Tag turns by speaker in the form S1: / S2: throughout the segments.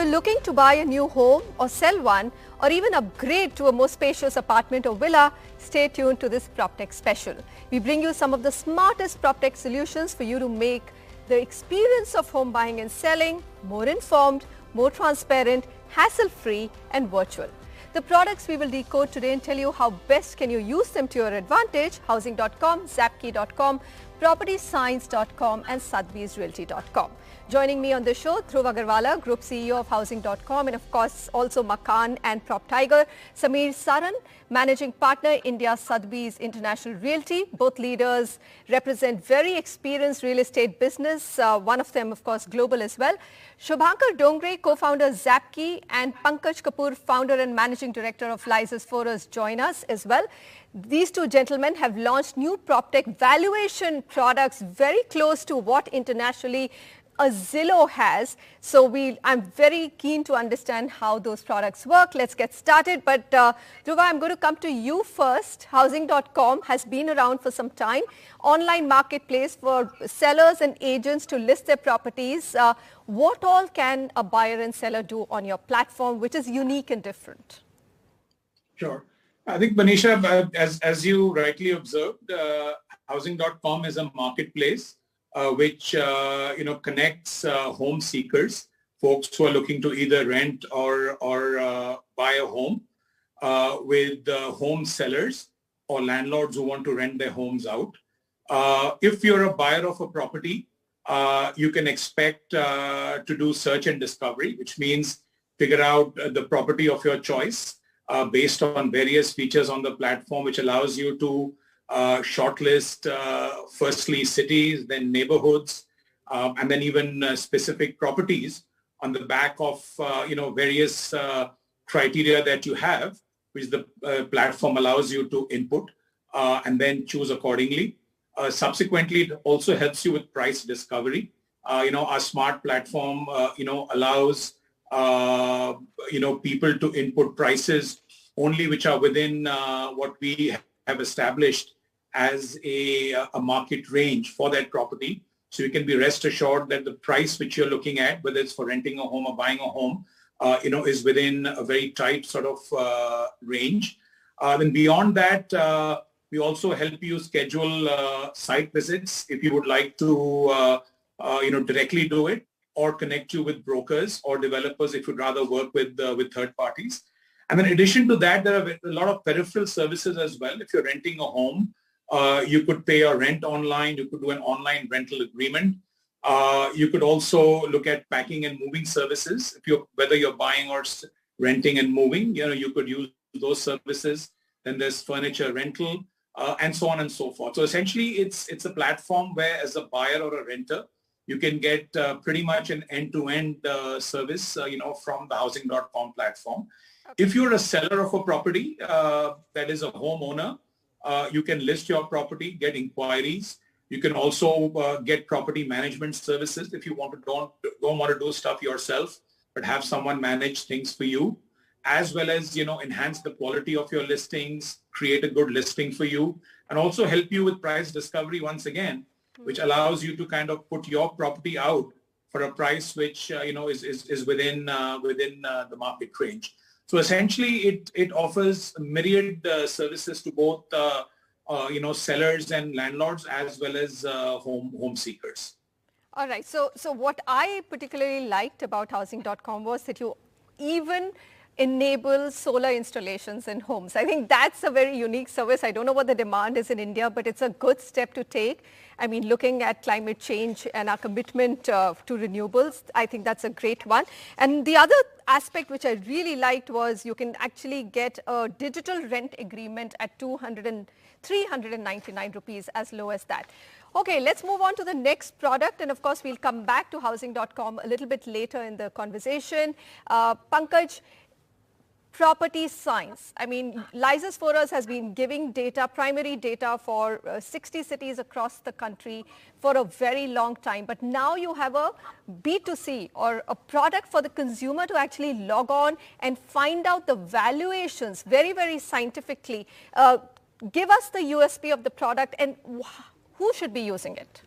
S1: you're looking to buy a new home or sell one or even upgrade to a more spacious apartment or villa, stay tuned to this PropTech special. We bring you some of the smartest PropTech solutions for you to make the experience of home buying and selling more informed, more transparent, hassle-free and virtual. The products we will decode today and tell you how best can you use them to your advantage: Housing.com, Zapkey.com, PropertyScience.com and Sotheby'sRealty.com. Joining me on the show, Dhruv Agarwala, Group CEO of Housing.com, and of course also Makaan and PropTiger. Sameer Saran, Managing Partner, India Sotheby's International Realty. Both leaders represent very experienced real estate business, one of them of course global as well. Shubhankar Dongre, co-founder Zapkey, and Pankaj Kapoor, founder and Managing Director of Lyzes Phoros, join us as well. These two gentlemen have launched new PropTech valuation products very close to what internationally a Zillow has. So I'm very keen to understand how those products work. Let's get started. But Dhruva, I'm going to come to you first. Housing.com has been around for some time. Online marketplace for sellers and agents to list their properties. What all can a buyer and seller do on your platform, which is unique and different?
S2: Sure. I think, Manisha, as you rightly observed, Housing.com is a marketplace which connects home seekers, folks who are looking to either rent or buy a home, with home sellers or landlords who want to rent their homes out. If you're a buyer of a property, you can expect to do search and discovery, which means figure out the property of your choice based on various features on the platform, which allows you to shortlist firstly cities, then neighborhoods, and then even specific properties on the back of various criteria that you have, which the platform allows you to input and then choose accordingly. Subsequently, it also helps you with price discovery. Our smart platform allows people to input prices only which are within what we have established as a market range for that property. So you can be rest assured that the price which you're looking at, whether it's for renting a home or buying a home, is within a very tight sort of range. Then beyond that, we also help you schedule site visits if you would like to, directly do it, or connect you with brokers or developers if you'd rather work with third parties. And in addition to that, there are a lot of peripheral services as well. If you're renting a home, you could pay your rent online. You could do an online rental agreement. You could also look at packing and moving services. Whether you're buying or renting and moving, you could use those services. Then there's furniture rental and so on and so forth. So essentially, it's a platform where, as a buyer or a renter, you can get pretty much an end-to-end service, from the Housing.com platform. If you're a seller of a property, that is a homeowner, you can list your property, get inquiries. You can also get property management services if you don't want to do stuff yourself, but have someone manage things for you, as well as, enhance the quality of your listings, create a good listing for you, and also help you with price discovery once again, which allows you to kind of put your property out for a price which, is within the market range. So essentially, it offers myriad services to both, sellers and landlords, as well as home seekers.
S1: All right. So what I particularly liked about Housing.com was that you even enable solar installations in homes. I think that's a very unique service. I don't know what the demand is in India, but it's a good step to take. I mean, looking at climate change and our commitment to renewables, I think that's a great one. And the other aspect which I really liked was you can actually get a digital rent agreement at 399 rupees, as low as that. Okay, let's move on to the next product. And of course, we'll come back to Housing.com a little bit later in the conversation. Pankaj, Property Science. I mean, Lyzes Phoros has been giving primary data for 60 cities across the country for a very long time. But now you have a B2C or a product for the consumer to actually log on and find out the valuations very, very scientifically. Give us the USP of the product and who should be using it?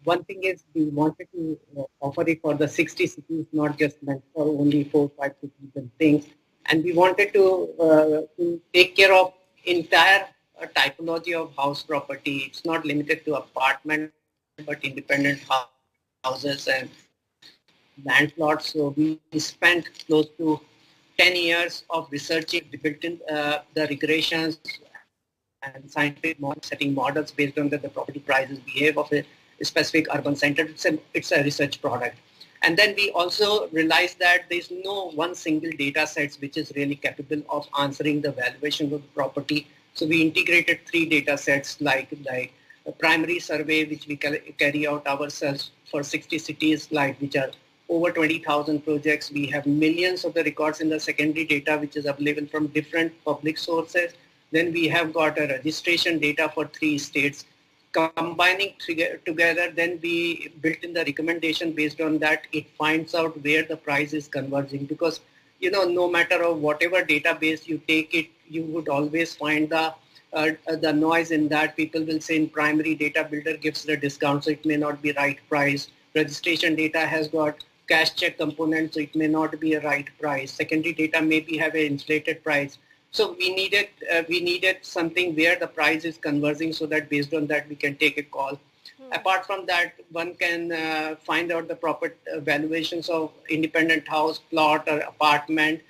S3: one thing is we wanted to offer it for the 60 cities, not just meant for only 4 or 5 cities and things. And we wanted to take care of entire typology of house property. It's not limited to apartment, but independent houses and land plots. So we spent close to 10 years of researching, building the regressions and scientific setting models based on the property prices behave of a specific urban center. It's a research product. And then we also realized that there's no one single data sets which is really capable of answering the valuation of the property. So we integrated 3 data sets like a primary survey, which we carry out ourselves for 60 cities, like which are over 20,000 projects. We have millions of the records in the secondary data, which is available from different public sources. Then we have got a registration data for 3 states. Combining together, then we built in the recommendation based on that. It finds out where the price is converging, because no matter of whatever database you take it, you would always find the noise in that. People will say in primary data builder gives the discount, so it may not be right price. Registration data has got cash check component, so it may not be a right price. Secondary data maybe have an inflated price. So we needed something where the price is converging, so that based on that we can take a call. Apart from that, one can find out the proper valuations of independent house, plot, or apartment.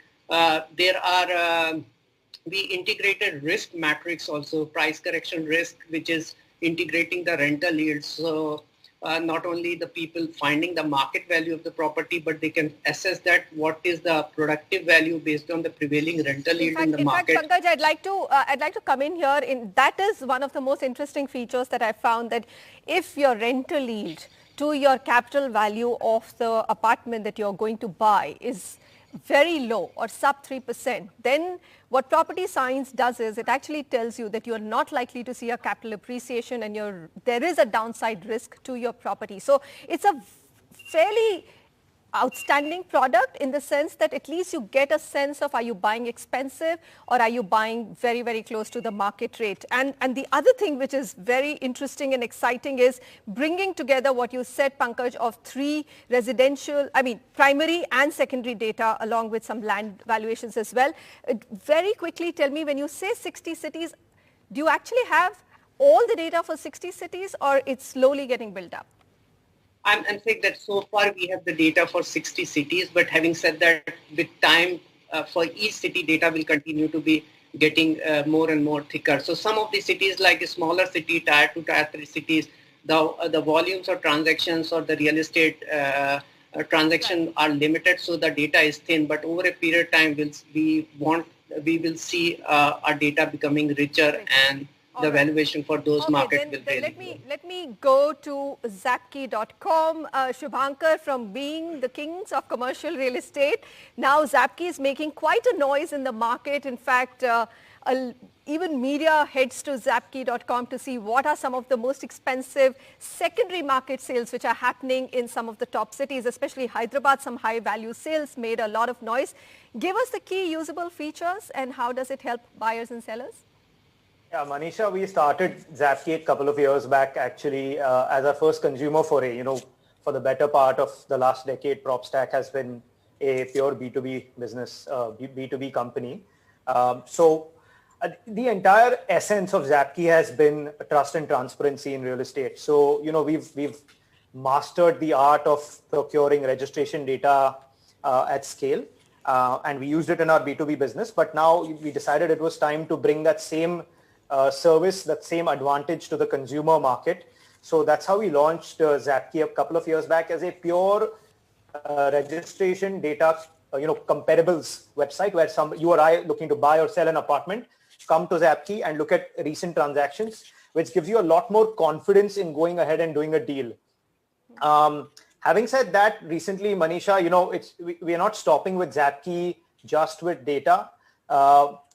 S3: We integrated risk matrix also, price correction risk, which is integrating the rental yields. So not only the people finding the market value of the property, but they can assess that what is the productive value based on the prevailing rental yield in the market.
S1: In fact, Pankaj, I'd like to come in here. That is one of the most interesting features that I found, that if your rental yield to your capital value of the apartment that you're going to buy is very low or sub 3%, then what property science does is it actually tells you that you're not likely to see a capital appreciation, and there is a downside risk to your property. So it's a fairly outstanding product in the sense that at least you get a sense of, are you buying expensive or are you buying very, very close to the market rate? And the other thing which is very interesting and exciting is bringing together what you said, Pankaj, of 3 primary and secondary data along with some land valuations as well. Very quickly tell me, when you say 60 cities, do you actually have all the data for 60 cities, or it's slowly getting built up?
S3: I'm saying that so far we have the data for 60 cities, but having said that, with time, for each city, data will continue to be getting more and more thicker. So some of the cities, like a smaller city, tier 2, tier 3 cities, the volumes of transactions or the real estate transactions are limited, so the data is thin. But over a period of time, we will see our data becoming richer, and the valuation for those markets will really
S1: let me go to Zapkey.com. Shubhankar, from being the kings of commercial real estate, now Zapkey is making quite a noise in the market. In fact, even media heads to Zapkey.com to see what are some of the most expensive secondary market sales which are happening in some of the top cities, especially Hyderabad. Some high value sales made a lot of noise. Give us the key usable features and how does it help buyers and sellers?
S4: Yeah, Manisha, we started Zapkey a couple of years back, actually, as our first consumer foray. For the better part of the last decade, PropStack has been a pure B2B business, B2B company. The entire essence of Zapkey has been trust and transparency in real estate. So, we've mastered the art of procuring registration data at scale, and we used it in our B2B business. But now we decided it was time to bring that same service, that same advantage to the consumer market. So that's how we launched Zapkey a couple of years back as a pure registration data, comparables website, where you or I looking to buy or sell an apartment come to Zapkey and look at recent transactions, which gives you a lot more confidence in going ahead and doing a deal. Having said that, recently, Manisha, we are not stopping with Zapkey just with data.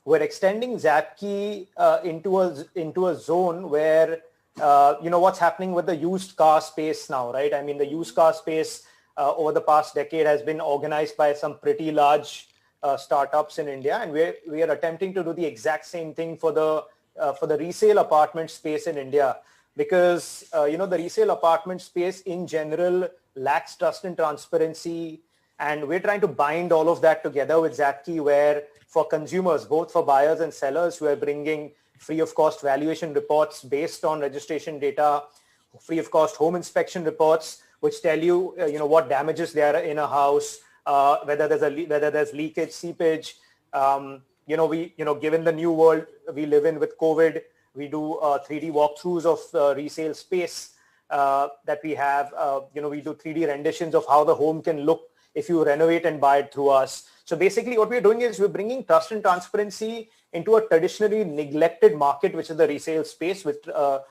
S4: We're extending Zapkey into a zone where, what's happening with the used car space now, right? I mean, the used car space over the past decade has been organized by some pretty large startups in India, and we are attempting to do the exact same thing for the resale apartment space in India. because, the resale apartment space in general lacks trust and transparency. And we're trying to bind all of that together with Zapkey, where for consumers, both for buyers and sellers, we are bringing free of cost valuation reports based on registration data, free of cost home inspection reports, which tell you, what damages there are in a house, whether there's leakage, seepage. Given the new world we live in with COVID, we do 3D walkthroughs of resale space that we have. We do 3D renditions of how the home can look if you renovate and buy it through us. So basically what we're doing is we're bringing trust and transparency into a traditionally neglected market, which is the resale space, with a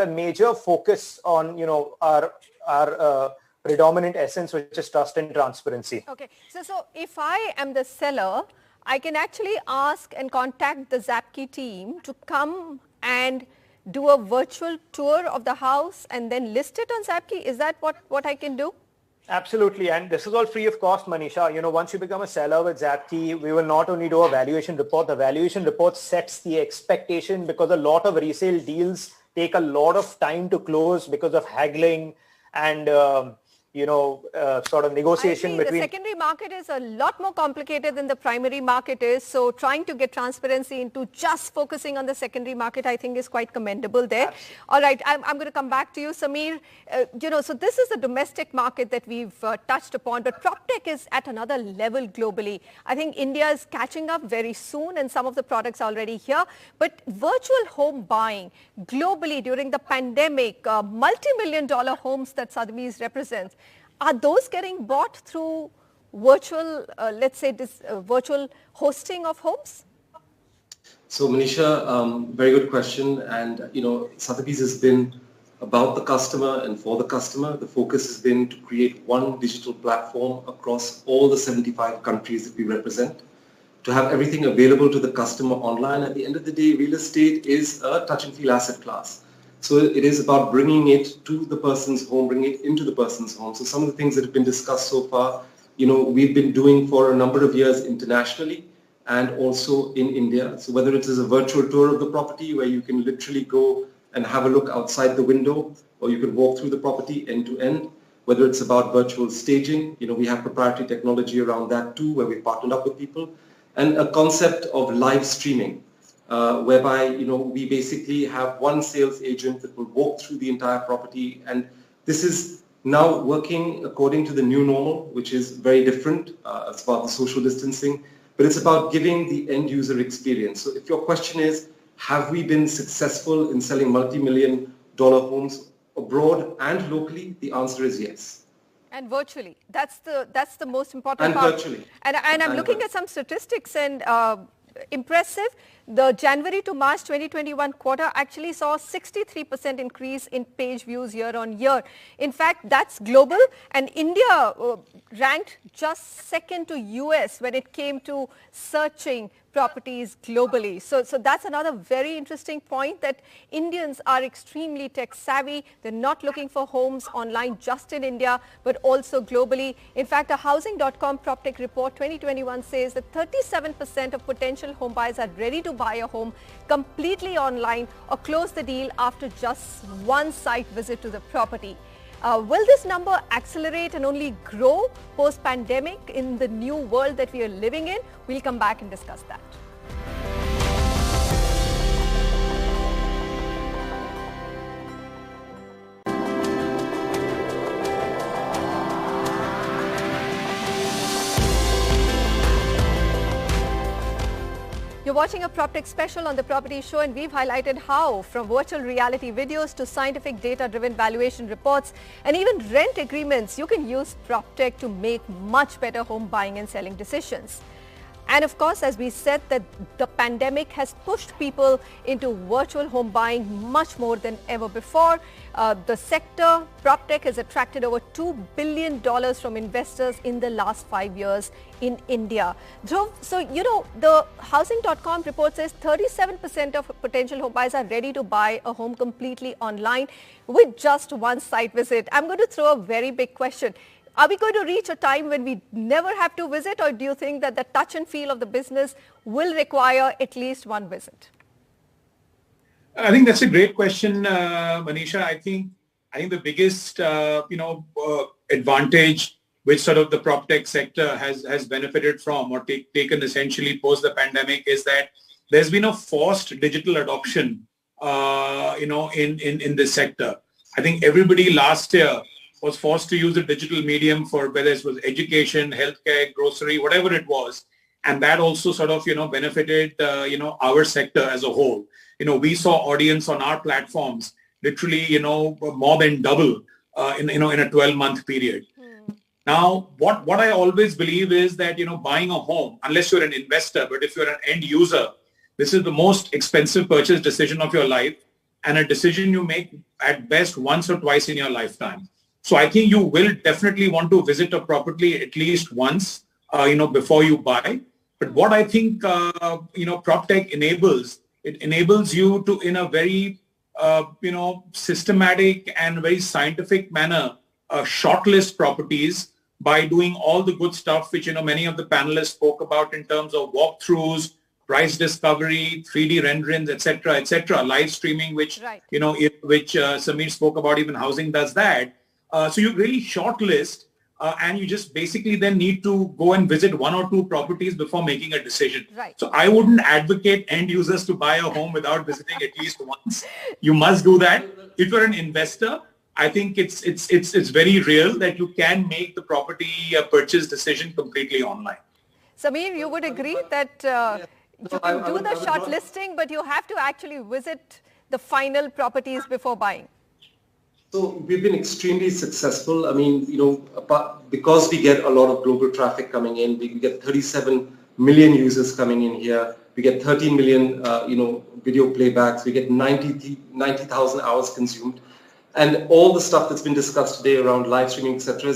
S4: major focus on, our predominant essence, which is trust and transparency.
S1: Okay. So if I am the seller, I can actually ask and contact the Zapkey team to come and do a virtual tour of the house and then list it on Zapkey. Is that what I can do?
S4: Absolutely. And this is all free of cost, Manisha. Once you become a seller with Zapkey, we will not only do a valuation report. The valuation report sets the expectation, because a lot of resale deals take a lot of time to close because of haggling and, sort of negotiation between...
S1: The secondary market is a lot more complicated than the primary market is. So trying to get transparency into just focusing on the secondary market, I think, is quite commendable there. Absolutely. All right. I'm going to come back to you, Sameer. So this is the domestic market that we've touched upon, but PropTech is at another level globally. I think India is catching up very soon and some of the products are already here. But virtual home buying globally during the pandemic, multi-million-dollar homes that Sotheby's represents, are those getting bought through virtual, virtual hosting of homes?
S5: So Manisha, very good question. And, Sotheby's has been about the customer and for the customer. The focus has been to create one digital platform across all the 75 countries that we represent, to have everything available to the customer online. At the end of the day, real estate is a touch and feel asset class. So it is about bringing it to the person's home, bringing it into the person's home. So some of the things that have been discussed so far, we've been doing for a number of years internationally and also in India. So whether it is a virtual tour of the property where you can literally go and have a look outside the window, or you can walk through the property end to end, whether it's about virtual staging, we have proprietary technology around that too, where we've partnered up with people, and a concept of live streaming. Whereby, we basically have one sales agent that will walk through the entire property. And this is now working according to the new normal, which is very different. It's about the social distancing, but it's about giving the end user experience. So if your question is, have we been successful in selling multi-million-dollar homes abroad and locally? The answer is yes.
S1: And virtually. That's the most important part.
S5: Virtually.
S1: And I'm looking at some statistics and impressive. The January to March 2021 quarter actually saw 63% increase in page views year on year. In fact, that's global, and India ranked just second to US when it came to searching properties globally. So that's another very interesting point, that Indians are extremely tech savvy. They're not looking for homes online just in India, but also globally. In fact, a Housing.com PropTech report 2021 says that 37% of potential home buyers are ready to buy a home completely online or close the deal after just one site visit to the property. Will this number accelerate and only grow post-pandemic in the new world that we are living in? We'll come back and discuss that. You're watching a PropTech special on the Property Show, and we've highlighted how from virtual reality videos to scientific data-driven valuation reports and even rent agreements, you can use PropTech to make much better home buying and selling decisions. And of course, as we said, that the pandemic has pushed people into virtual home buying much more than ever before. The sector, PropTech, has attracted over $2 billion from investors in the last 5 years in India. So the Housing.com report says 37% of potential home buyers are ready to buy a home completely online with just one site visit. I'm going to throw a very big question. Are we going to reach a time when we never have to visit, or do you think that the touch and feel of the business will require at least one visit?
S2: I think that's a great question, Manisha. I think the biggest advantage which sort of the prop tech sector has benefited from or taken essentially post the pandemic is that there's been a forced digital adoption, in this sector. I think everybody last year was forced to use the digital medium for whether it was education, healthcare, grocery, whatever it was. And that also sort of, benefited, our sector as a whole. We saw audience on our platforms literally, more than double in a 12-month period. Now, what I always believe is that, buying a home, unless you're an investor, but if you're an end user, this is the most expensive purchase decision of your life and a decision you make at best once or twice in your lifetime. So I think you will definitely want to visit a property at least once, before you buy. But what I think, prop tech enables, it enables you to, in a very, systematic and very scientific manner, shortlist properties by doing all the good stuff which, many of the panelists spoke about in terms of walkthroughs, price discovery, 3D renderings, etc., live streaming, which,
S1: Right.
S2: Which Samir spoke about, even housing does that. So you really shortlist and you just basically then need to go and visit one or two properties before making a decision.
S1: Right.
S2: So I wouldn't advocate end users to buy a home without visiting at least once. You must do that. If you're an investor, I think it's very real that you can make the property purchase decision completely online.
S1: Samir, you would agree that you can do the shortlisting, but you have to actually visit the final properties before buying.
S5: So we've been extremely successful. I mean, because we get a lot of global traffic coming in, we get 37 million users coming in here. We get 13 million, video playbacks. We get 90,000 hours consumed. And all the stuff that's been discussed today around live streaming, etc.,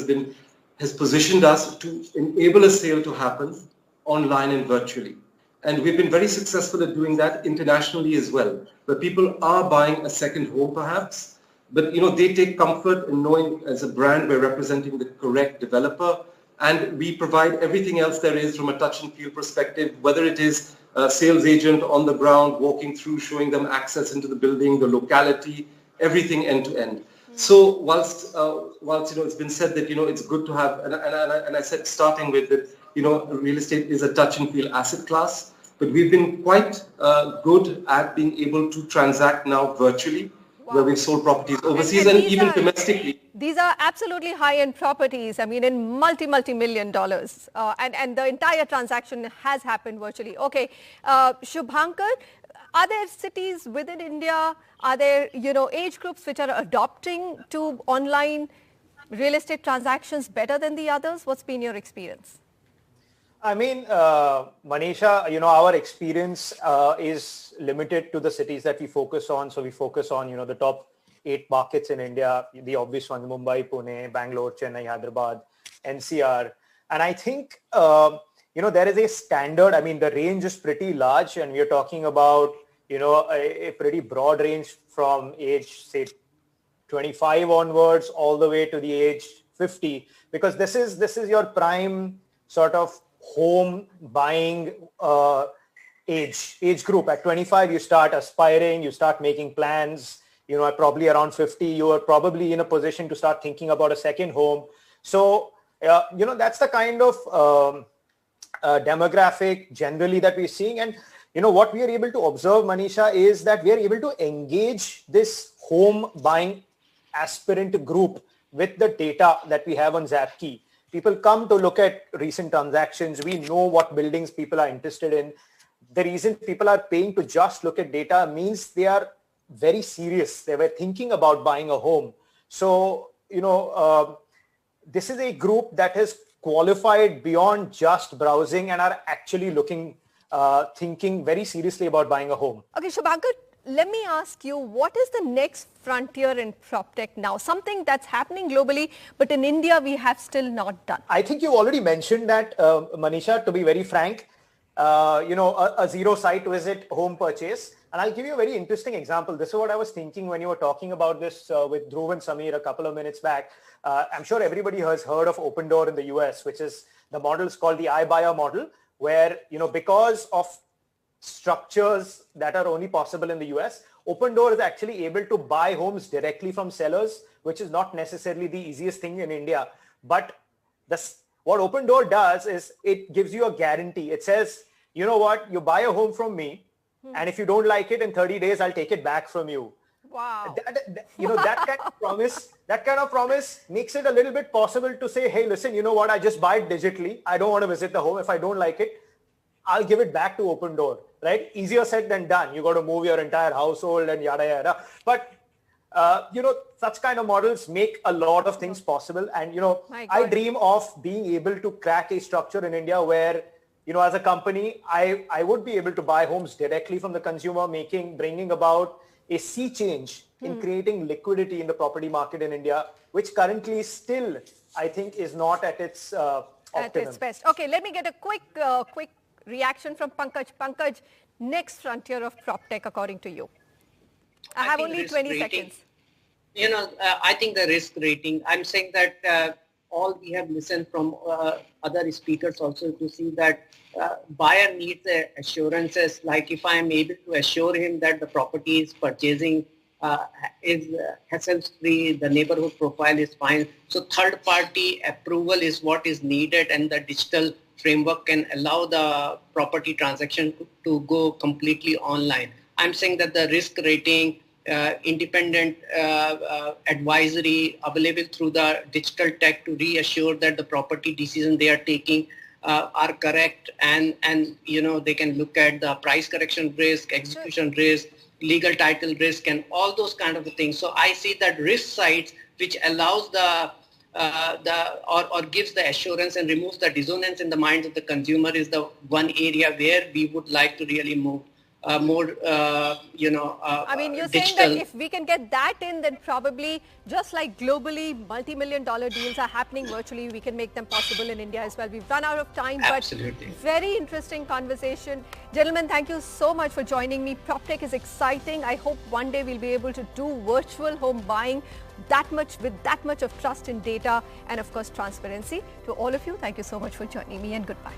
S5: has positioned us to enable a sale to happen online and virtually. And we've been very successful at doing that internationally as well, where people are buying a second home perhaps, but they take comfort in knowing as a brand we're representing the correct developer, and we provide everything else there is from a touch and feel perspective, whether it is a sales agent on the ground, walking through, showing them access into the building, the locality, everything end to end. So whilst it's been said that it's good to have, and I said starting with that, real estate is a touch and feel asset class, but we've been quite good at being able to transact now virtually. Wow. Where we've sold properties overseas and even domestically.
S1: These are absolutely high-end properties, I mean, in multi-million dollars. And the entire transaction has happened virtually. Okay, Shubhankar, are there cities within India, are there, age groups which are adopting to online real estate transactions better than the others? What's been your experience?
S4: I mean, Manisha, our experience is limited to the cities that we focus on. So we focus on, the top 8 markets in India, the obvious ones, Mumbai, Pune, Bangalore, Chennai, Hyderabad, NCR. And I think, there is a standard. I mean, the range is pretty large, and we are talking about, a pretty broad range from age, say, 25 onwards all the way to the age 50, because this is your prime sort of home buying age group. At 25, you start aspiring, you start making plans. At probably around 50, you are probably in a position to start thinking about a second home. So, that's the kind of demographic generally that we're seeing. And, what we are able to observe, Manisha, is that we are able to engage this home buying aspirant group with the data that we have on Zapkey. People come to look at recent transactions. We know what buildings people are interested in. The reason people are paying to just look at data means they are very serious. They were thinking about buying a home. So, this is a group that has qualified beyond just browsing and are actually thinking very seriously about buying a home.
S1: Okay, Shubhankar, let me ask you, what is the next frontier in PropTech now? Something that's happening globally, but in India, we have still not done.
S4: I think you already mentioned that, Manisha, to be very frank, a zero site visit home purchase. And I'll give you a very interesting example. This is what I was thinking when you were talking about this with Dhruv and Samir a couple of minutes back. I'm sure everybody has heard of Opendoor in the US, which is the model is called the iBuyer model, where, because of structures that are only possible in the US. Opendoor is actually able to buy homes directly from sellers, which is not necessarily the easiest thing in India. But what Opendoor does is it gives you a guarantee. It says, you know what, you buy a home from me, and if you don't like it in 30 days, I'll take it back from you.
S1: Wow.
S4: That kind of promise makes it a little bit possible to say, hey, listen, you know what, I just buy it digitally. I don't want to visit the home. If I don't like it, I'll give it back to Opendoor, right? Easier said than done. You got to move your entire household and yada, yada. But, such kind of models make a lot of things possible. And, I dream of being able to crack a structure in India where, as a company, I would be able to buy homes directly from the consumer, bringing about a sea change in creating liquidity in the property market in India, which currently still, I think, is not at its optimum.
S1: At its best. Okay, let me get a quick reaction from Pankaj. Pankaj, next frontier of PropTech according to you? I have only 20 seconds.
S3: I think the risk rating, I'm saying that all we have listened from other speakers also to see that buyer needs assurances, like if I am able to assure him that the property is purchasing is hassle-free, the neighborhood profile is fine. So third-party approval is what is needed, and the digital framework can allow the property transaction to go completely online. I'm saying that the risk rating, independent advisory available through the digital tech to reassure that the property decision they are taking are correct, and they can look at the price correction risk, execution risk, legal title risk, and all those kind of things. So I see that risk sides which allows or gives the assurance and removes the dissonance in the minds of the consumer is the one area where we would like to really move more,
S1: I mean, you're
S3: digital.
S1: saying that if we can get that in, then probably just like globally, multi-million-dollar deals are happening virtually, we can make them possible in India as well. We've run out of time,
S3: Absolutely.
S1: But very interesting conversation. Gentlemen, thank you so much for joining me. PropTech is exciting. I hope one day we'll be able to do virtual home buying with that much of trust in data and, of course, transparency. To all of you, thank you so much for joining me, and goodbye.